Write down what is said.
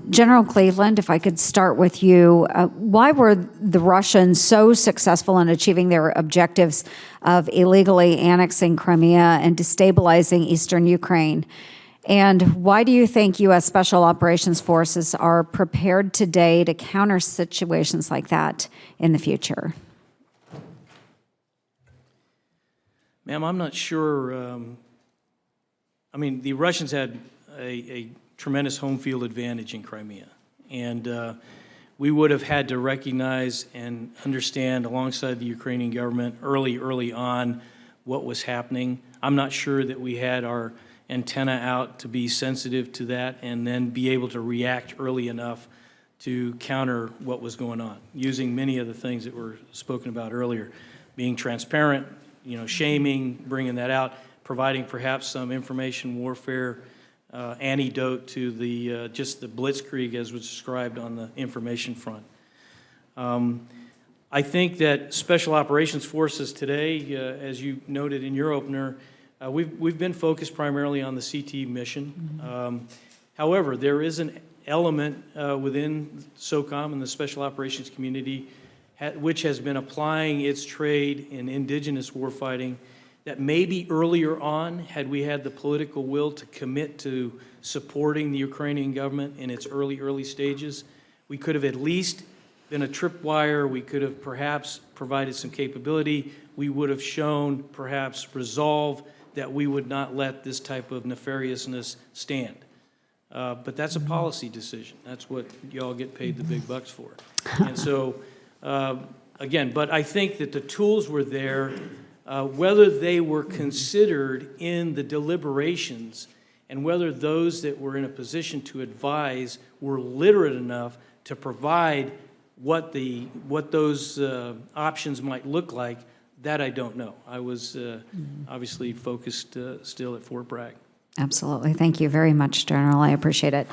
General Cleveland, if I could start with you, why were the Russians so successful in achieving their objectives of illegally annexing Crimea and destabilizing eastern Ukraine? And why do you think U.S. Special Operations Forces are prepared today to counter situations like that in the future? Ma'am, I'm not sure. I mean, the Russians had a tremendous home field advantage in Crimea. And we would have had to recognize and understand alongside the Ukrainian government early on what was happening. I'm not sure that we had our antenna out to be sensitive to that and then be able to react early enough to counter what was going on, using many of the things that were spoken about earlier, being transparent, shaming, bringing that out, providing perhaps some information warfare antidote to the just the blitzkrieg as was described on the information front. I think that Special Operations Forces today, as you noted in your opener, we've been focused primarily on the CT mission. However, there is an element within SOCOM and the Special Operations community which has been applying its trade in indigenous warfighting that maybe earlier on, had we had the political will to commit to supporting the Ukrainian government in its early stages, we could have at least been a tripwire. We could have perhaps provided some capability. We would have shown perhaps resolve that we would not let this type of nefariousness stand. But that's a policy decision. That's what y'all get paid the big bucks for. And so, again, but I think that the tools were there. Whether they were considered in the deliberations and whether those that were in a position to advise were literate enough to provide what those options might look like, that I don't know. I was obviously focused still at Fort Bragg. Absolutely. Thank you very much, General. I appreciate it.